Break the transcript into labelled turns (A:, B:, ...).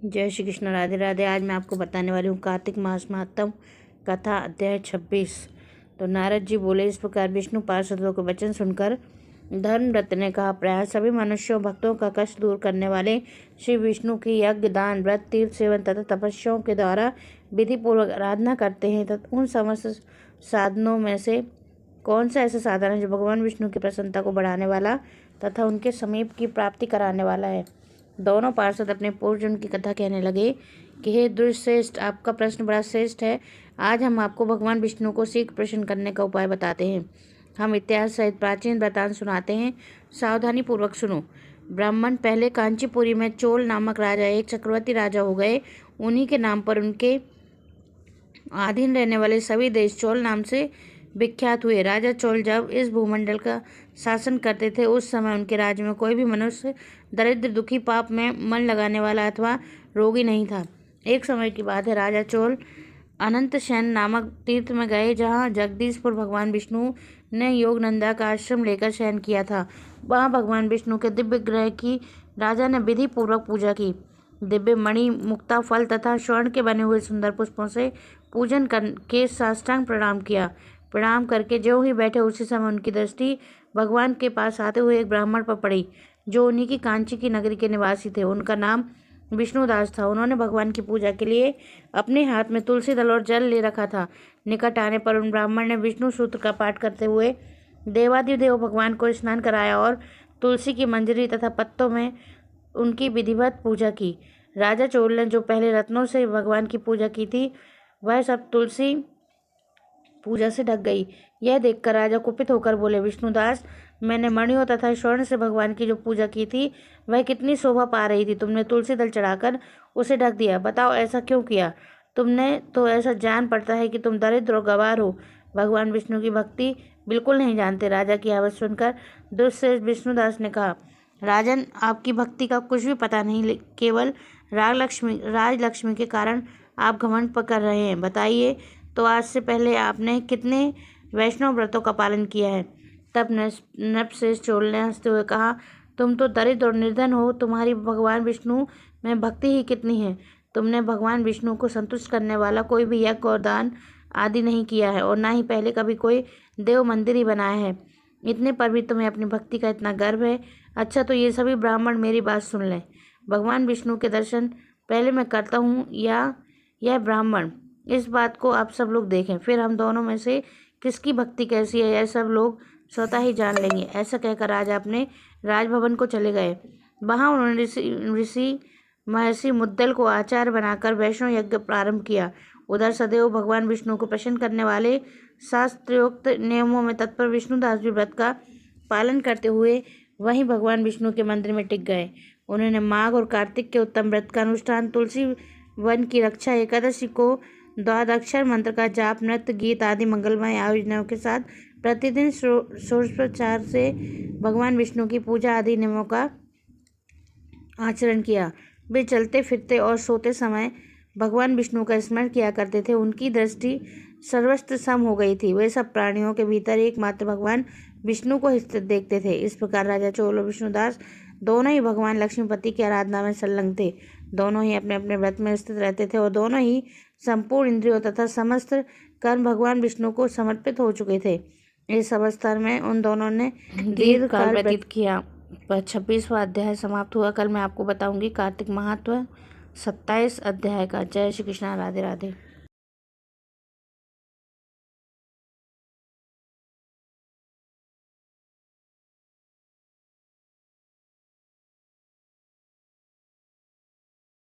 A: जय श्री कृष्ण, राधे राधे। आज मैं आपको बताने वाली हूँ कार्तिक मास महात्म कथा अध्याय 26। तो नारद जी बोले इस प्रकार विष्णु पार्षदों के वचन सुनकर धर्मव्रत ने कहा, प्राय सभी मनुष्यों भक्तों का कष्ट दूर करने वाले श्री विष्णु की यज्ञ, दान, व्रत, तीर्थ सेवन तथा तपस्याओं के द्वारा विधि पूर्वक आराधना करते हैं तथा उन समस्त साधनों में से कौन सा ऐसा साधन है जो भगवान विष्णु की प्रसन्नता को बढ़ाने वाला तथा उनके समीप की प्राप्ति कराने वाला है। दोनों पार्षद अपने पूर्वजन्म की कथा कहने लगे कि हे दुष्श्रेष्ठ, आपका प्रश्न बड़ा श्रेष्ठ है। आज हम आपको भगवान विष्णु को शीघ्र प्रसन्न करने का उपाय बताते हैं। हम इतिहास सहित प्राचीन वृतांत सुनाते हैं, सावधानी पूर्वक सुनो। ब्राह्मण पहले कांचीपुरी में चोल नामक राजा एक चक्रवर्ती राजा हो गए। उन्हीं के नाम पर उनके अधीन रहने वाले सभी देश चोल नाम से विख्यात हुए। राजा चोल जब इस भूमंडल का शासन करते थे उस समय उनके राज्य में कोई भी मनुष्य दरिद्र, दुखी, पाप में मन लगाने वाला अथवा रोगी नहीं था। एक समय की बात है, राजा चोल अनंत शयन नामक तीर्थ में गए, जहाँ जगदीशपुर भगवान विष्णु ने योगनंदा का आश्रम लेकर शयन किया था। वहाँ भगवान विष्णु के दिव्य ग्रह की राजा ने विधि पूर्वक पूजा की। दिव्य मणि, मुक्ता, फल तथा स्वर्ण के बने हुए सुंदर पुष्पों से पूजन करके साष्टांग प्रणाम किया। प्रणाम करके जो ही बैठे उसी समय उनकी दृष्टि भगवान के पास आते हुए एक ब्राह्मण पर पड़ी, जो उन्हीं की कांची की नगरी के निवासी थे। उनका नाम विष्णुदास था। उन्होंने भगवान की पूजा के लिए अपने हाथ में तुलसी दल और जल ले रखा था। निकट आने पर उन ब्राह्मण ने विष्णु सूत्र का पाठ करते हुए देवाधिदेव भगवान को स्नान कराया और तुलसी की मंजरी तथा पत्तों में उनकी विधिवत पूजा की। राजा चोल ने जो पहले रत्नों से भगवान की पूजा की थी, वह सब तुलसी पूजा से ढक गई। यह देखकर राजा कुपित होकर बोले, विष्णुदास, मैंने मणियों तथा स्वर्ण से भगवान की जो पूजा की थी वह कितनी शोभा पा रही थी, तुमने तुलसी दल चढ़ाकर उसे ढक दिया। बताओ ऐसा क्यों किया? तुमने तो ऐसा जान पड़ता है कि तुम दरिद्र और गंवार हो, भगवान विष्णु की भक्ति बिल्कुल नहीं जानते। राजा की आवाज़ सुनकर दुष्श्रेष्ठ विष्णुदास ने कहा, राजन, आपकी भक्ति का कुछ भी पता नहीं, केवल राजलक्ष्मी के कारण आप घमंड कर रहे हैं। बताइए तो आज से पहले आपने कितने वैष्णव व्रतों का पालन किया है? तब नृपश्रेष्ठ चोल ने हंसते हुए कहा, तुम तो दरिद्र और निर्धन हो, तुम्हारी भगवान विष्णु में भक्ति ही कितनी है। तुमने भगवान विष्णु को संतुष्ट करने वाला कोई भी यज्ञ और दान आदि नहीं किया है और ना ही पहले कभी कोई देव मंदिर ही बनाया है। इतने पर भी तुम्हें अपनी भक्ति का इतना गर्व है। अच्छा, तो ये सभी ब्राह्मण मेरी बात सुन लें। भगवान विष्णु के दर्शन पहले मैं करता हूँ या यह ब्राह्मण, इस बात को आप सब लोग देखें, फिर हम दोनों में से किसकी भक्ति कैसी है यह सब लोग स्वतः ही जान लेंगे। ऐसा कहकर राजा अपने राजभवन को चले गए। वहाँ उन्होंने ऋषि महर्षि मुद्दल को आचार्य बनाकर वैष्णव यज्ञ प्रारंभ किया। उधर सदैव भगवान विष्णु को प्रसन्न करने वाले शास्त्रोक्त नियमों में तत्पर विष्णुदास भी व्रत का पालन करते हुए वहीं भगवान विष्णु के मंदिर में टिक गए। उन्होंने माघ और कार्तिक के उत्तम व्रत का अनुष्ठान, तुलसी वन की रक्षा, एकादशी को द्वादक्षर मंत्र का जाप, नृत्य, गीत आदि मंगलमय आयोजनों के साथ प्रतिदिन षोडशोपचार से भगवान विष्णु की पूजा आदि नियमों का आचरण किया। वे चलते फिरते और सोते समय भगवान विष्णु का स्मरण किया करते थे। उनकी दृष्टि सर्वत्र सम हो गई थी। वे सब प्राणियों के भीतर एकमात्र भगवान विष्णु को स्थित देखते थे। इस प्रकार राजा चोल और विष्णुदास दोनों ही भगवान लक्ष्मीपति की आराधना में संलग्न थे। दोनों ही अपने अपने व्रत में स्थित रहते थे और दोनों ही संपूर्ण इंद्रियों तथा समस्त कर्म भगवान विष्णु को समर्पित हो चुके थे। इस अवस्था में उन दोनों ने दीर्घ काल व्यतीत किया। 26वां अध्याय समाप्त हुआ। कल मैं आपको बताऊंगी कार्तिक महात्म 27 अध्याय का। जय श्री कृष्ण, राधे राधे।